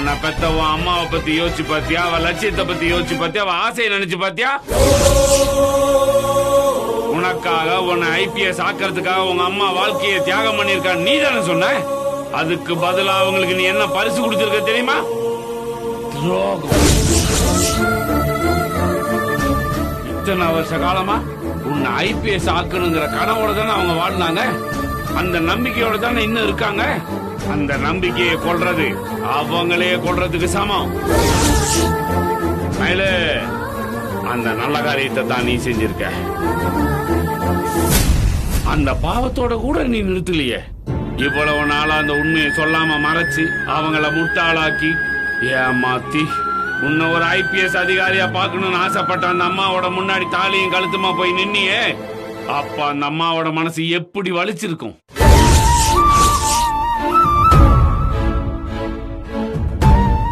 உன்னை பெத்த உன் அம்மாவை பத்தி யோசிச்சு பாத்தியா? அவ லட்சியத்தை பத்தி யோசிச்சு பாத்தியா? அவ ஆசையை நினைச்சு பாத்தியா? உனக்காக உன்னை ஐபிஎஸ் ஆக்கிறதுக்காக உங்க அம்மா வாழ்க்கையை தியாகம் பண்ணிருக்கா, நீ தானே சொன்ன? அதுக்கு பதிலா அவங்களுக்கு நீ என்ன பரிசு கொடுத்திருக்க தெரியுமா? துரோகம். இத்தனை வருஷ காலமா உன்னை ஐபிஎஸ் ஆக்கணுங்கிற கனவோட தானே அவங்க வாழ்ந்தாங்க. அந்த நம்பிக்கையோட தானே இன்னும் இருக்காங்க. அந்த நம்பிக்கையை கொல்றது அவங்களே கொல்றதுக்கு சமம். அந்த நல்ல காரியத்தை தான் நீ செஞ்சிருக்க. அந்த பாவத்தோட கூட நீ நிறுத்தலையே. இவ்வளவு நாளா அந்த உண்மையை சொல்லாம மறைச்சு அவங்கள முட்டாளாக்கி ஏமாத்தி உன்னை ஒரு ஐபிஎஸ் அதிகாரியா பாக்கணும்னு ஆசைப்பட்ட அந்த அம்மாவோட முன்னாடி தாலியும் கழுத்துமா போய் நின்னியே. அப்ப அந்த அம்மாவோட மனசு எப்படி வலிச்சிருக்கும்?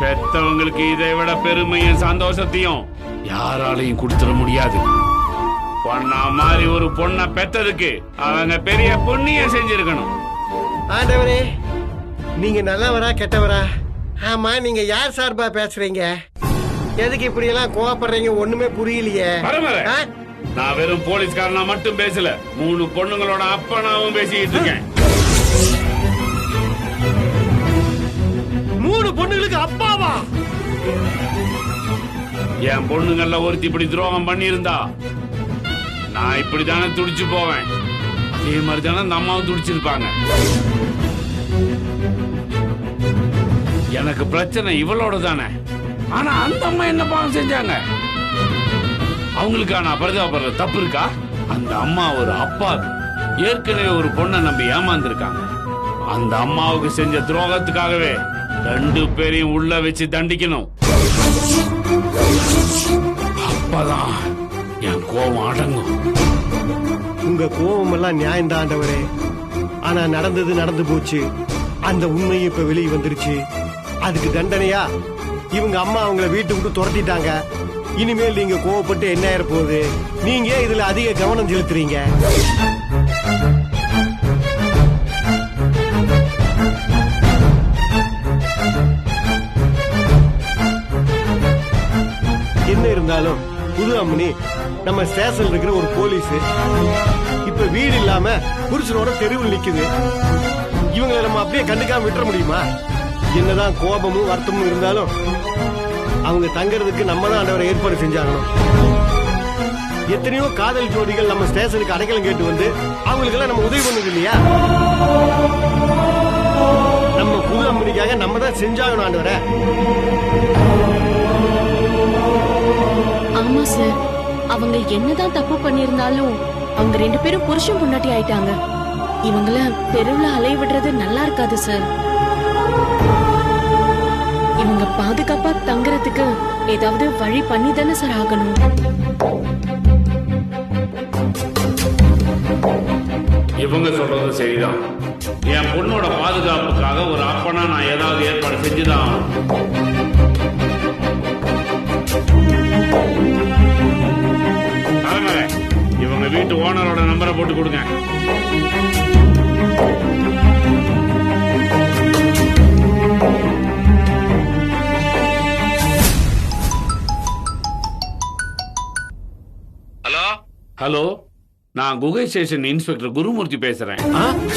பெத்தவங்களுக்கு இதை விட பெருமையும் சந்தோஷத்தையும் யாராலையும் கொடுத்துட முடியாது. பொண்ணா மாதிரி ஒரு பொண்ணை பெத்ததுக்கு அவங்க பெரிய புண்ணியம் செஞ்சிருக்கணும். ஆண்டவரே, நீங்க நல்லவரா கெட்டவரா? ஆமா, நீங்க யார் சார்பா பேசுறீங்க? எதுக்கு இப்படி எல்லாம் கோவப்படுறீங்க? ஒண்ணுமே புரியலையே. நான் வெறும் போலீஸ்காரனா மட்டும் பேசல, 3 பொண்ணுங்களோட அப்பனாவும் பேசிட்டு இருக்கேன். 3 பொண்ணுங்களுக்கு அப்பாவா? என் பொண்ணுங்கள்ல ஒருத்தி இப்படி துரோகம் பண்ணியிருந்தா நான் இப்படித்தானே துடிச்சு போவேன். அதே மாதிரி தானே அந்த அம்மாவும் துடிச்சிருப்பாங்க. எனக்கு பிரச்சனை இவளோட தானே. ஆனா அந்த அம்மா என்ன பாவம் செஞ்சாங்க? அவங்களுக்கான பரிதாபப்படுற தப்பு இருக்கா? அந்த அம்மா ஒரு அப்பா ஏற்கனவே ஒரு பொண்ணை நம்பி ஏமாந்துருக்காங்க. அந்த அம்மாவுக்கு செஞ்ச துரோகத்துக்காகவே 2 பேரையும் உள்ள வச்சு தண்டிக்கணும். அப்பதான் என் கோபம் அடங்கும். உங்க கோபம் எல்லாம் நியாயம் தான் ஆண்டவரே. ஆனா நடந்தது நடந்து போச்சு. அந்த உண்மையும் இப்ப வெளியே வந்துருச்சு. அதுக்கு தண்டனையா இவங்க அம்மா அவங்கள வீட்டு விட்டு துரத்திட்டாங்க. இனிமேல் நீங்க கோவப்பட்டு என்ன ஆயிர போகுது? நீங்க இதுல அதிக கவனம் செலுத்துறீங்க. என்ன இருந்தாலும் புது அம்மனி நம்ம ஸ்டேஷன்ல இருக்கிற ஒரு போலீஸ் இப்ப வீடு இல்லாம புருஷனோட தெருவில் நிக்குது. இவங்களை நம்ம அப்படியே கண்டுக்காம விட்டுற முடியுமா? என்னதான் கோபமும் வருத்தமும் இருந்தாலும் அவங்க தங்கறதுக்கு நம்ம தான் ஆண்டவரை ஏற்பாடு செஞ்சாகணும். எத்தனையோ காதல் ஜோடிகள் நம்ம ஸ்டேஷனுக்கு அடைக்கலம் கேட்டு வந்து அவங்களுக்கு எல்லாம் நம்ம உதவி பண்ணது இல்லையா? நம்ம புது அம்மனிக்காக நம்ம தான் செஞ்சாகணும் ஆண்டவரை. ஆமா சார், அவங்க என்னதான் தப்பு பண்ணிருந்தாலும் அவங்க 2 பேரும் புருஷன் பொண்டாட்டி ஆயிட்டாங்க. இவங்கள தெருவுல அலைய விடுறது நல்லா இருக்காது சார். இவங்க பாதுகாப்பா தங்குறதுக்கு ஏதாவது வழி பண்ணி தானே சார் ஆகணும். இவங்க சொல்றது சரிதான். என் பொண்ணோட பாதுகாப்புக்காக ஒரு அப்பனா நான் ஏதாவது ஏற்பாடு செஞ்சுதான். இவங்க வீட்டு ஓனரோட நம்பரை போட்டு கொடுங்க. ஹலோ ஹலோ, நான் குகை ஸ்டேஷன் இன்ஸ்பெக்டர் குருமூர்த்தி பேசுறேன்.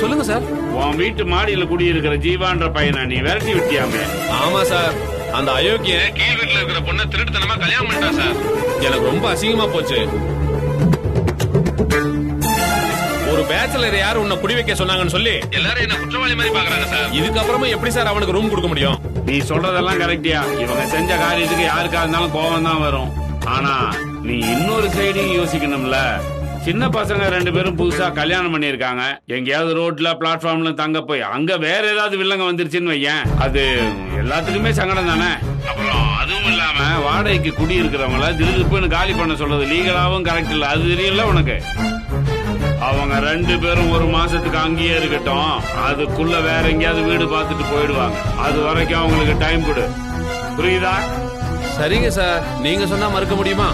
சொல்லுங்க சார். உன் வீட்டு மாடியில குடியிருக்கிற ஜீவான்ற பையனை நீ விரட்டி விட்டியாமே? ஆமா சார், அந்த அயோக்கிய கீழ் வீட்டுல இருக்கிற பொண்ணை திருட்டுத்தனமா கல்யாணம் பண்ணிட்டான் சார். எனக்கு ரொம்ப அசிங்கமா போச்சு. ஒரு பேச்சலர் யாரு உன்னை குடி வைக்க சொன்னாங்கன்னு சொல்லி எல்லாரும் என்ன குற்றவாளி மாதிரி பாக்குறாங்க சார். இதுக்கப்புறமா எப்படி சார் அவனுக்கு ரூம் கொடுக்க முடியும்? நீ சொல்றதெல்லாம் கரெக்டியா? இவங்க செஞ்ச காரியத்துக்கு யாருக்கா இருந்தாலும் கோபம் தான் வரும். ஆனா நீ இன்னொரு சைடையும் யோசிக்கணும்ல. சின்ன பசங்க 2 பேரும் புதுசா கல்யாணம் பண்ணிருக்காங்க. எங்கேயாவது ரோட்ல பிளாட்ஃபார்ம்ல தங்க போய் அங்க வேற ஏதாவது வில்லங்க வந்துருச்சுன்னு வையேன், அது எல்லாத்துக்குமே சங்கடம் தானே. அப்புறம் அதுவும் இல்லாம வாடகைக்கு குடி இருக்கிறவங்கள திடீர்னு காலி பண்ண சொல்றது லீகலாவும் கரெக்ட் இல்ல. அது தெரியல உனக்கு? அவங்க 2 பேரும் 1 மாசத்துக்கு அங்கேயே இருக்கட்டும். அதுக்குள்ள வேற எங்கேயாவது வீடு பார்த்துட்டு போயிடுவாங்க. அது வரைக்கும் அவங்களுக்கு டைம் கொடு. புரியுதா? சரிங்க சார், நீங்க சொன்னா மறுக்க முடியுமா?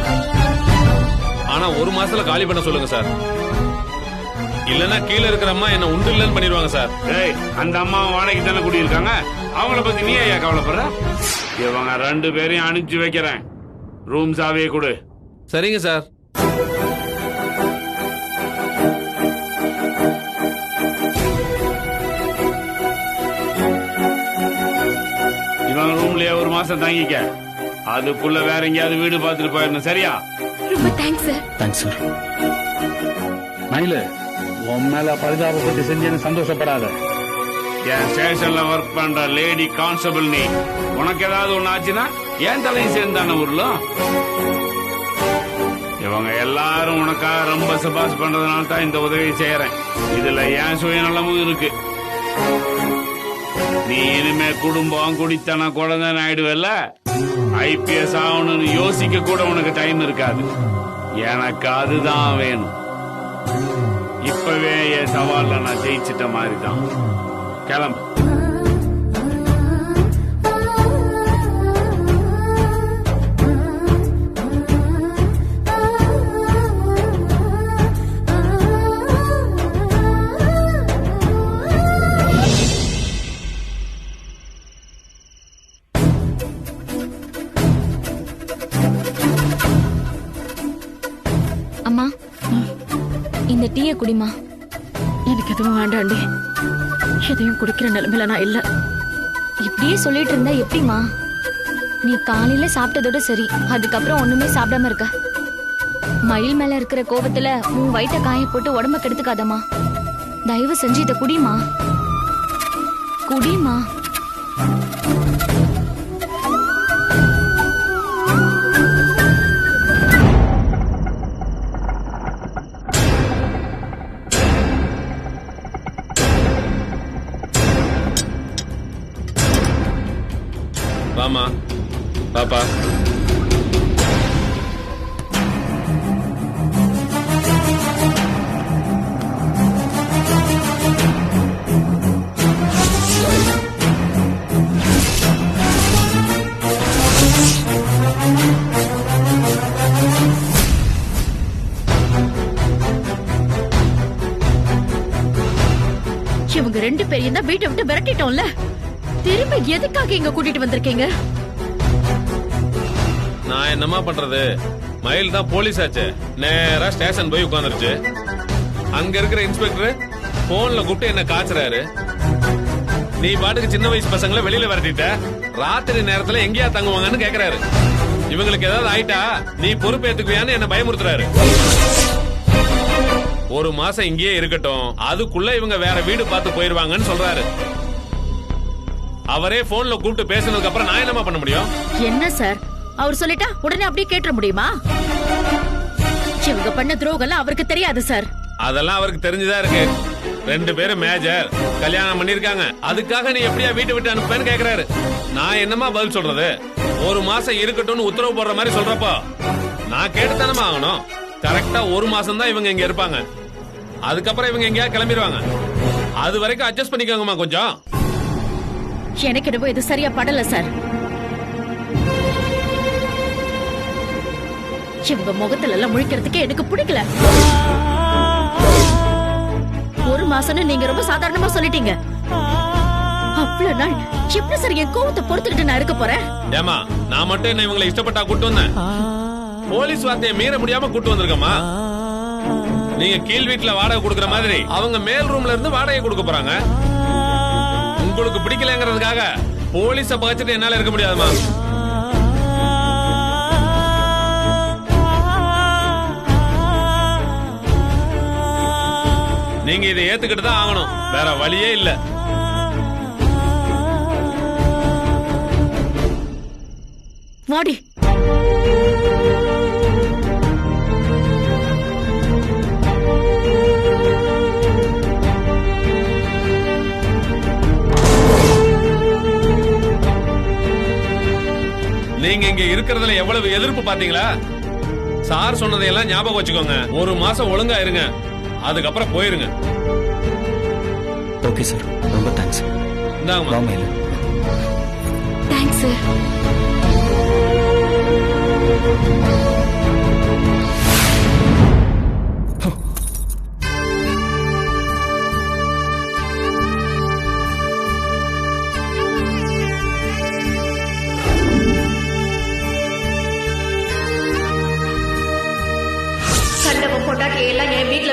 ஆனா 1 மாசத்துல காலி பண்ண சொல்லுங்க சார். இல்லன்னா கீழ இருக்கிற அம்மா என்ன உண்டு இல்லன்னு பண்ணிடுவாங்க சார். டேய், அந்த அம்மா வாடகைக்கு தானே குடியிருக்காங்க, அவங்கள பத்தி நீ ஐயா கவலைப்படுற? இவங்க 2 பேரையும் அனுப்பிச்சு வைக்கிறேன். ரூம் சாவியை கொடு. சரிங்க சார். இவங்க ரூம்லயே 1 மாசம் தங்கிக்க. அதுக்குள்ள வேற எங்கேயாவது வீடு பார்த்துட்டு போயிடணும், சரியா? ரொம்ப தேங்க்ஸ் சார். Thanks sir. மயிலு, உன் மேல பரிதாபப்பட்டு செஞ்சேன்னு சந்தோஷப்படாத. என் ஸ்டேஷன்ல ஒர்க் பண்ற லேடி கான்ஸ்டபிள் நீ. உனக்கு ஏதாவது ஒண்ணு ஆச்சுன்னா ஏன் தலையும் சேர்ந்தான ஊர்லும். இவங்க எல்லாரும் உனக்காக ரொம்ப சிபாஸ் பண்றதுனால தான் இந்த உதவி செய்யறேன். இதுல ஏன் சுயநலமும் இருக்கு. நீ இனிமே குடும்பம் குடித்தன குழந்தை ஆயிடுவல்ல, IPS ஆகணும்னு யோசிக்க கூட உனக்கு டைம் இருக்காது. எனக்கு அதுதான் வேணும். இப்பவே என் சவால்ல நான் ஜெயிச்சிட்ட மாதிரி தான். கிளம்பு. அம்மா, இந்த டீயை குடிமா. எனக்கு எதுவும் வேண்டாண்டி. எதையும் குடிக்கிற நிலைமையில நான் இல்ல. இப்படியே சொல்லிட்டு இருந்தா எப்படிமா? நீ காலையில சாப்பிட்டதோட சரி, அதுக்கப்புறம் ஒண்ணுமே சாப்பிடாம இருக்க. மயில் மேல இருக்கிற கோபத்துல உன் வயிற்ற காய போட்டு உடம்ப கெடுத்துக்காதம்மா. தயவு செஞ்சு இத குடிமா. குடிமா. வாமா பாப்பா. இவங்க 2 பேரையும் தான் வீட்டை விட்டு விரட்டிட்டோம்ல. திரும்ப எதுக்காக இங்க கூட்டிட்டு வந்திருக்கீங்க? நான் என்னமா பண்றது? மயில் தான் போலீஸ் ஆச்சு. நேரா ஸ்டேஷன் போய் உட்கார்ந்துருச்சு. அங்க இருக்கிற இன்ஸ்பெக்டர் போன்ல கூப்பிட்டு என்ன காய்ச்சறாரு. நீ பாட்டுக்கு சின்ன வயசு பசங்களை வெளியில விரட்டிட்ட, ராத்திரி நேரத்துல எங்கேயா தங்குவாங்கன்னு கேக்குறாரு. இவங்களுக்கு ஏதாவது ஆயிட்டா நீ பொறுப்பேத்துக்குவியான்னு என்ன பயமுறுத்துறாரு. 1 மாசம் இங்கேயே இருக்கட்டும், அதுக்குள்ள இவங்க வேற வீடு பார்த்து போயிருவாங்கன்னு சொல்றாரு. அவரே போன்ல கூப்பிட்டு பேசினதுக்கு அப்புறம் நான் என்னமா பண்ண முடியும்? என்ன சார், அவர் சொல்லிட்டா உடனே அப்படியே கேட்ட முடியுமா? இவங்க பண்ண துரோகம் அவருக்கு தெரியாது சார். அதெல்லாம் அவருக்கு தெரிஞ்சுதான் இருக்கு. 2 பேரும் மேஜர் கல்யாணம் பண்ணிருக்காங்க. அதுக்காக நீ எப்படியா வீட்டை விட்டு அனுப்புன்னு கேக்குறாரு. நான் என்னமா பதில் சொல்றது? 1 மாசம் இருக்கட்டும்னு உத்தரவு போடுற மாதிரி சொல்றப்போ நான் கேட்டுத்தானமா ஆகணும். கரெக்டா 1 மாசம் தான் இவங்க இங்க இருப்பாங்க. அதுக்கப்புறம் இவங்க எங்கேயா கிளம்பிடுவாங்க. அது வரைக்கும் அட்ஜஸ்ட் பண்ணிக்கோங்கம்மா கொஞ்சம். எனக்கு என்னவோ இது சரியா படல சார். இவங்க முகத்துல எல்லாம் முழிக்கிறதுக்கு எனக்கு பிடிக்கல. 1 மாசம்னு நீங்க ரொம்ப சாதாரணமா சொல்லிட்டீங்க. அவ்வளவு நாள் எப்படி சார் என் கோவத்தை பொறுத்துக்கிட்டு நான் இருக்க போறேன்? ஏமா, நான் மட்டும் என்ன இவங்களை இஷ்டப்பட்டா கூட்டு வந்தேன்? போலீஸ் வார்த்தையை மீற முடியாம கூட்டு வந்திருக்கமா. நீங்க கீழ் வீட்டுல வாடகை கொடுக்கற மாதிரி அவங்க மேல் ரூம்ல இருந்து வாடகை கொடுக்க போறாங்க. உங்களுக்கு பிடிக்கலங்கிறதுக்காக போலீஸ பகச்சிட்டு என்னால இருக்க முடியாதுமா. நீங்க இதை ஏத்துக்கிட்டு தான் ஆகணும், வேற வழியே இல்ல. வாடி. நீங்க இங்க இருக்கிறதுல எவ்வளவு எதிர்ப்பு பாத்தீங்களா? சார் சொன்னதையெல்லாம் ஞாபகம் வச்சுக்கோங்க. 1 மாசம் ஒழுங்கா இருங்க, அதுக்கப்புறம் போயிருங்க. ஓகே சார், ரொம்ப தேங்க்ஸ். இந்தாங்கம்மா. Thanks sir.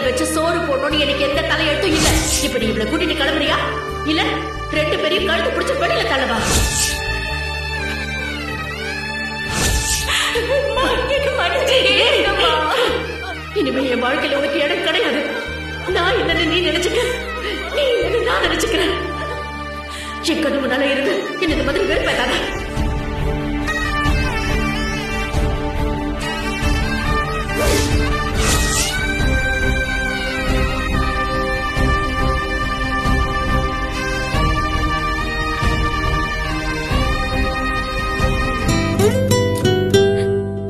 வச்சு சோறு போடணும்னு எனக்கு எந்த தலையெழுத்தும் இல்ல. இப்ப நீ இவளை கூட்டிட்டு கிளம்புறியா இல்ல 2 பேரையும் கழுத்து பிடிச்ச வெளியில தள்ளவா? இனிமே என் வாழ்க்கையில உனக்கு இடம் கிடையாது. நான் என்னன்னு நீ நினைச்சுக்க, நீ என்னன்னு நான் நினைச்சுக்கிறேன். என் கண்ணு முன்னால இருந்து என்ன இந்த மாதிரி வெறுப்பேதாத.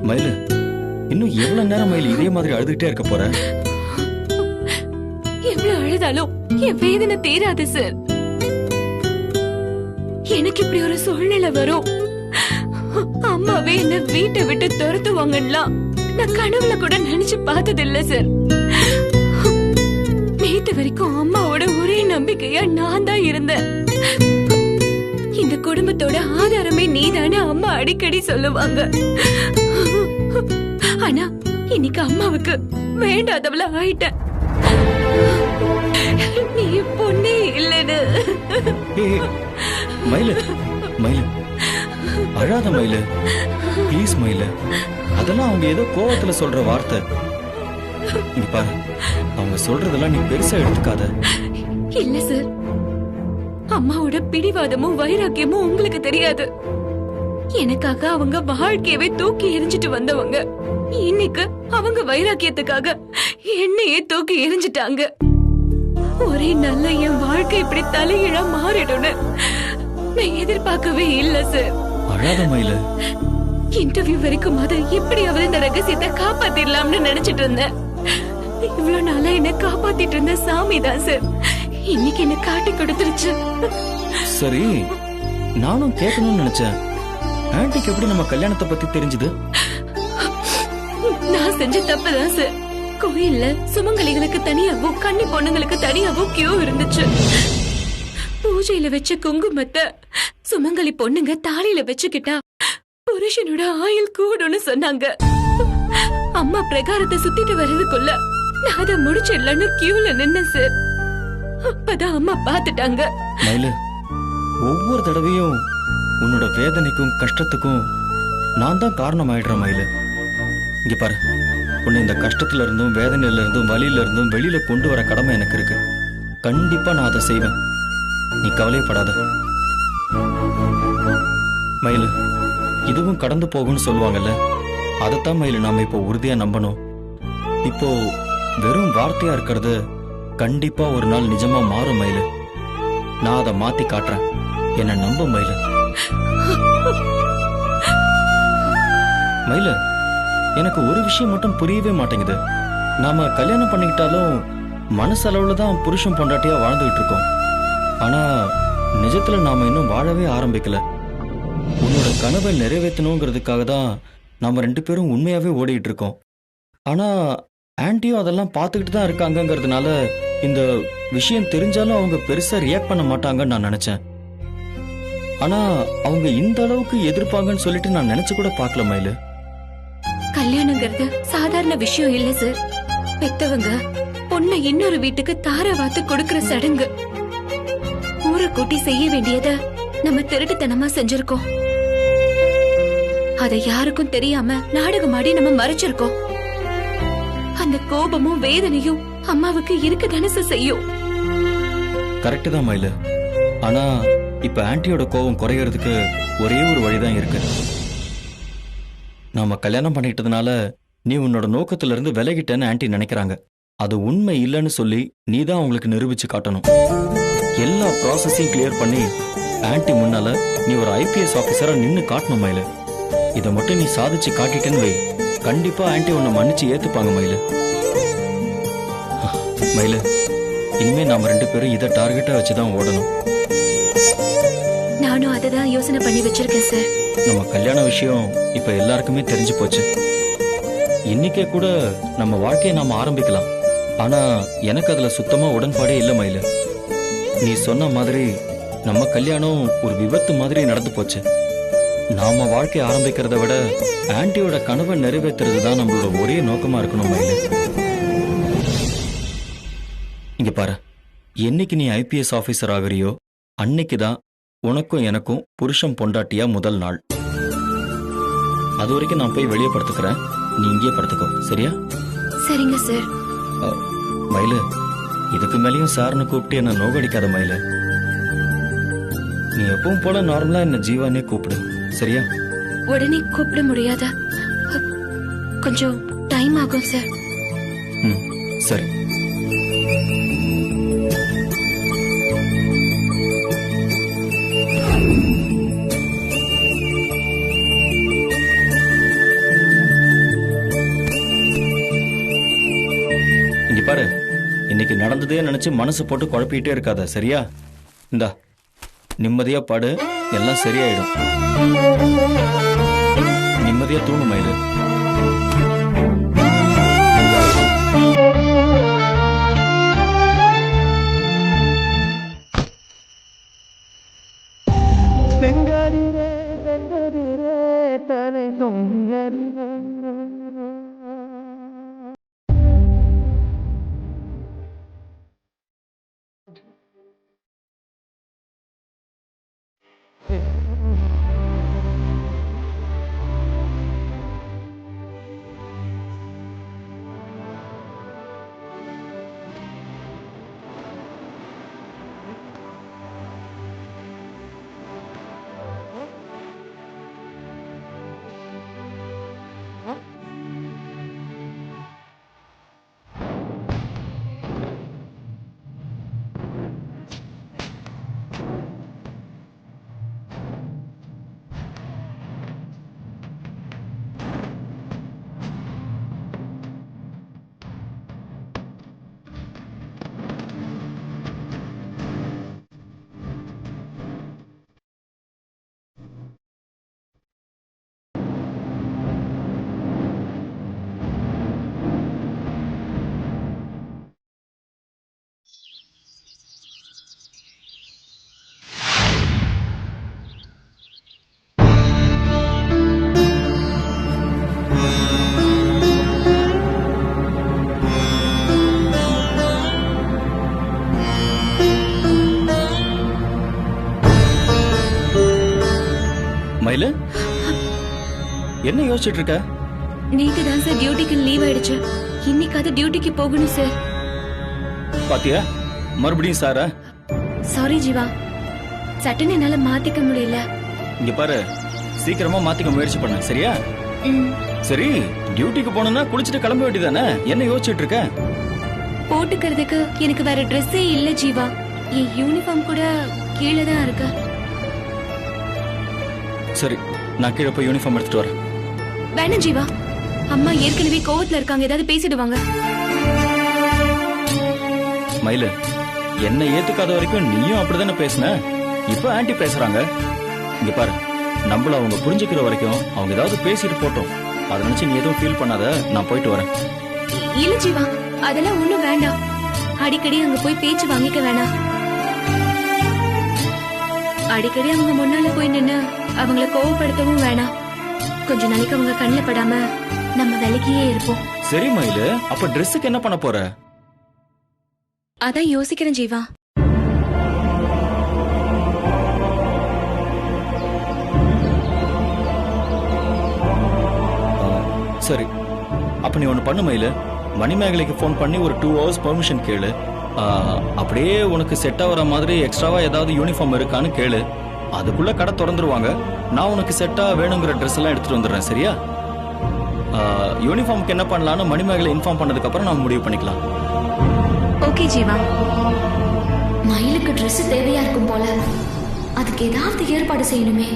மயிலு, இன்னும் எவ்வளவு நேரம் மயில் இதே மாதிரி அழுதுகிட்டே இருக்க போற? எவ்வளவு அழுதாலும் என் வேதனை தீராது சார். எனக்கு இப்படி ஒரு சூழ்நிலை வரும், அம்மாவே என்ன வீட்டை விட்டு துரத்துவாங்கன்னா நான் கனவுல கூட நினைச்சு பார்த்தது இல்ல சார். நேத்து வரைக்கும் அம்மாவோட ஒரே நம்பிக்கையா நான் தான் இருந்தேன். இந்த குடும்பத்தோட ஆதாரமே நீதானே அம்மா அடிக்கடி சொல்லுவாங்க. ஆனா இன்னைக்கு அம்மாவுக்கு வேண்டாதவள ஆயிட்டேன். நீ பொண்ணே இல்லன்னு. மயிலு, மயிலு அழாத மயிலு, ப்ளீஸ் மயிலு. அதெல்லாம் அவங்க ஏதோ கோவத்துல சொல்ற வார்த்தை. இங்க பாரு, அவங்க சொல்றதெல்லாம் நீ பெருசா எடுத்துக்காத. இல்ல சார், அம்மாவோட பிடிவாதமும் வைராக்கியமும் உங்களுக்கு தெரியாது. எனக்காக அவங்க வாழ்க்கையவே தூக்கி எரிஞ்சிட்டு வந்தவங்க இன்னைக்கு அவங்க வைராக்கியத்துக்காக என்னையே தூக்கி எரிஞ்சிட்டாங்க. ஒரே நல்ல என் வாழ்க்கை இப்படி தலையிழா மாறிடும்னு நான் எதிர்பார்க்கவே இல்ல சார். அழாத மயிலு. இன்டர்வியூ வரைக்கும் அதை எப்படியாவது இந்த ரகசியத்தை காப்பாத்திடலாம்னு நினைச்சிட்டு இருந்தேன். இவ்வளவு நாளா என்ன காப்பாத்திட்டு இருந்த சாமி தான் சார் இன்னைக்கு என்ன காட்டி கொடுத்துருச்சு. சரி, நானும் கேட்கணும்னு நினைச்சேன், ஆன்ட்டிக்கு எப்படி நம்ம கல்யாணத்தை பத்தி தெரிஞ்சது? நான் செஞ்ச தப்புதான் சார். கோயில்ல சுமங்கலிகளுக்கு தனியாவும் கன்னி பொண்ணுங்களுக்கு தனியாவும் கியூ இருந்துச்சு. பூஜையில வச்ச குங்குமத்தை சுமங்கலி பொண்ணுங்க தாலியில வச்சுக்கிட்டா புருஷனோட ஆயுள் கூடும்னு சொன்னாங்க. அம்மா பிரகாரத்தை சுத்திட்டு வர்றதுக்குள்ள நான் அதை முடிச்சிடலன்னு கியூல நின்ன சார். அப்பதான் அம்மா பாத்துட்டாங்க. மயிலு, ஒவ்வொரு தடவையும் உன்னோட வேதனைக்கும் கஷ்டத்துக்கும் நான் தான் காரணம் ஆயிடுறேன் மயிலு. இங்க பாரு, உன்னை இந்த கஷ்டத்துல இருந்தும் வேதனையில இருந்தும் வலியில இருந்தும் வெளியில கொண்டு வர கடமை எனக்கு இருக்கு. கண்டிப்பா நான் அதை செய்வேன், நீ கவலைப்படாத மயிலு. இதுவும் கடந்து போகும்னு சொல்லுவாங்கல்ல, அதைத்தான் மயிலு நாம இப்போ உறுதியா நம்பணும். இப்போ வெறும் வார்த்தையா இருக்கிறது கண்டிப்பா ஒரு நாள் நிஜமா மாறும் மயிலு. நான் அதை மாத்தி காட்டுறேன், என்ன நம்ப மயிலு. மயிலு, எனக்கு ஒரு விஷயம் மட்டும் புரியவே மாட்டேங்குது. நாம கல்யாணம் பண்ணிக்கிட்டாலும் மனசளவுல தான் புருஷன் பொண்டாட்டியா வாழ்ந்துகிட்டு இருக்கோம். ஆனா நிஜத்துல நாம இன்னும் வாழவே ஆரம்பிக்கல. உன்னோட கனவை நிறைவேற்றணுங்கிறதுக்காக தான் நாம 2 பேரும் உண்மையாவே ஓடிட்டு இருக்கோம். ஆனா ஆன்ட்டியும் அதெல்லாம் பார்த்துக்கிட்டு தான் இருக்காங்கங்கிறதுனால இந்த விஷயம் தெரிஞ்சாலும் அவங்க பெருசா ரியாக்ட் பண்ண மாட்டாங்கன்னு நான் நினைச்சேன். ஆனா அவங்க இந்த அளவுக்கு எதிர்ப்பாங்கன்னு சொல்லிட்டு நான் நினைச்சு கூட பார்க்கல மயிலு. கல்யாணங்கிறது சாதாரண விஷயம் இல்ல சார். பெத்தவங்க பொண்ணை இன்னொரு வீட்டுக்கு தார வாத்து கொடுக்கற சடங்கு. ஊரை கூட்டி செய்ய வேண்டியத நம்ம திருட்டுத்தனமா செஞ்சிருக்கோம். அதை யாருக்கும் தெரியாம நாடகமாடி நம்ம மறைச்சிருக்கோம். அந்த கோபமும் வேதனையும் அம்மாவுக்கு இருக்கதானே செய்யும். கரெக்ட் தான் மயிலு. ஆனா இப்ப ஆன்ட்டியோட கோபம் குறையறதுக்கு ஒரே ஒரு வழிதான் இருக்கு. நாம கல்யாணம் பண்ணிட்டதுனால நீ உன்னோட நோக்கத்துல இருந்து விலகிட்டேன்னு ஆன்ட்டி நினைக்கிறாங்க. அது உண்மை இல்லைன்னு சொல்லி நீ தான் அவங்களுக்கு நிரூபிச்சு காட்டணும். எல்லா ப்ராசஸையும் கிளியர் பண்ணி ஆன்ட்டி முன்னால நீ ஒரு ஐபிஎஸ் ஆபீசரா நின்னு காட்டணும் மயிலு. இதை மட்டும் நீ சாதிச்சு காட்டிட்டேன்னு வை, கண்டிப்பா ஆன்ட்டி உன்னை மன்னிச்சு ஏத்துப்பாங்க மயிலு. மயிலு, இனிமே நாம 2 பேரும் இதை டார்கெட்டா வச்சுதான் ஓடணும். நானும் அதை தான் யோசனை பண்ணி வச்சிருக்கேன் சார். நம்ம கல்யாண விஷயம் இப்ப எல்லாருக்குமே தெரிஞ்சு போச்சு. இன்னைக்கே கூட நம்ம வாழ்க்கையை நாம ஆரம்பிக்கலாம். ஆனா எனக்கு அதுல சுத்தமா உடன்பாடே இல்ல மயிலு. நீ சொன்ன மாதிரி நம்ம கல்யாணம் ஒரு விபத்து மாதிரி நடந்து போச்சு. நாம வாழ்க்கை ஆரம்பிக்கிறத விட ஆன்ட்டியோட கனவை நிறைவேற்றுறது தான் நம்மளோட ஒரே நோக்கமா இருக்கணும் மயிலு. என்னைக்கு நீ ஐபிஎஸ் ஆபீசர் ஆகுறியோ அன்னைக்கு தான் உனக்கும் எனக்கும் புருஷன் பொண்டாட்டியா முதல் நாள். அது வரைக்கும் நான் போய் வெளியே படுத்துக்கிறேன், நீ இங்கேயே படுத்துக்கோ, சரியா? சரிங்க சார். மயிலு, இதுக்கு மேலேயும் சார்னு கூப்பிட்டு என்ன நோகடிக்காத மயிலு. நீ எப்பவும் போல நார்மலா என்ன ஜீவானே கூப்பிடு, சரியா? உடனே கூப்பிட முடியாத, கொஞ்சம் டைம் ஆகும் சார். ம், சரி. இங்க பாரு, இன்னைக்கு நடந்ததே நினைச்சு மனசு போட்டு குழப்பிக்கிட்டே இருக்காத, சரியா? இந்தா நிம்மதியா பாடு, எல்லாம் சரியாயிடும். நிம்மதியா தூங்கு மயிலு. மயிலு, என்ன யோசிச்சுட்டு இருக்க? நேத்து தான் சார் டியூட்டிக்கு லீவ் ஆயிடுச்சு. இன்னைக்காவது டியூட்டிக்கு போகணும் சார். பாத்தியா, மறுபடியும் சாரா? சாரி ஜீவா, சட்டுன்னு என்னால மாத்திக்க முடியல. இங்க பாரு, சீக்கிரமா மாத்திக்க முயற்சி பண்ண, சரியா? சரி, டியூட்டிக்கு போகணும்னா குளிச்சுட்டு கிளம்ப வேண்டியதானே, என்ன யோசிச்சுட்டு இருக்க? போட்டுக்கிறதுக்கு எனக்கு வேற ட்ரெஸ்ஸே இல்ல ஜீவா. என் யூனிஃபார்ம் கூட கீழே தான் இருக்கு. சரி, நான் கீழே போய் யூனிஃபார்ம் எடுத்துட்டு வரேன். வேணாம் ஜீவா, அம்மா ஏற்கனவே கோவத்துல இருக்காங்க, ஏதாவது பேசிடுவாங்க. மயிலு, என்ன ஏத்துக்காத வரைக்கும் நீயும் அப்படிதானே பேசின, இப்ப ஆன்ட்டி பேசுறாங்க. இங்க பாரு, நம்மள அவங்க புரிஞ்சுக்கிற வரைக்கும் அவங்க ஏதாவது பேசிட்டு போட்டோம், அதை நினைச்சு நீ எதுவும் ஃபீல் பண்ணாத, நான் போயிட்டு வரேன். இல்ல ஜீவா, அதெல்லாம் ஒண்ணும் வேண்டாம். அடிக்கடி அங்க போய் பேச்சு வாங்கிக்க வேணாம். அடிக்கடி அவங்க முன்னால போய் நின்னு அவங்கள கோவப்படுத்தவும் வேணாம். கொஞ்ச நாளைக்கு அவங்க கண்ணில் படாம நம்ம விலகியே இருப்போம். சரி மயிலு, அப்ப ட்ரெஸ்ஸுக்கு என்ன பண்ண போற? அதான் யோசிக்கிறேன் ஜீவா. சரி, அப்ப நீ ஒண்ணு பண்ணு மயிலு, மணிமேகலைக்கு போன் பண்ணி ஒரு 2 hours பெர்மிஷன் கேளு. அப்படியே உனக்கு செட் ஆகிற மாதிரி எக்ஸ்ட்ராவா ஏதாவது யூனிஃபார்ம் இருக்கான்னு கேளு. அதுக்குள்ள கடை திறந்துருவாங்க. நான் உனக்கு செட்டா வேணுங்கிற ட்ரெஸ் எல்லாம் எடுத்துட்டு வந்துடுறேன், சரியா? யூனிஃபார்முக்கு என்ன பண்ணலான்னு மணிமேகலை இன்ஃபார்ம் பண்ணதுக்கு அப்புறம் நம்ம முடிவு பண்ணிக்கலாம். ஓகே ஜீவா. மயிலுக்கு ட்ரெஸ் தேவையா இருக்கும் போல, அதுக்கு ஏதாவது ஏற்பாடு செய்யணுமே.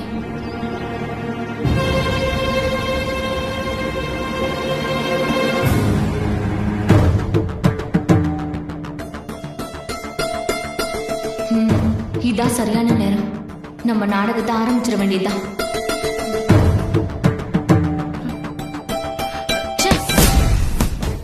இதான் சரியான நேரம். நம்ம நாடகத்தை ஆரம்பிச்சிட வேண்டியதுதான்.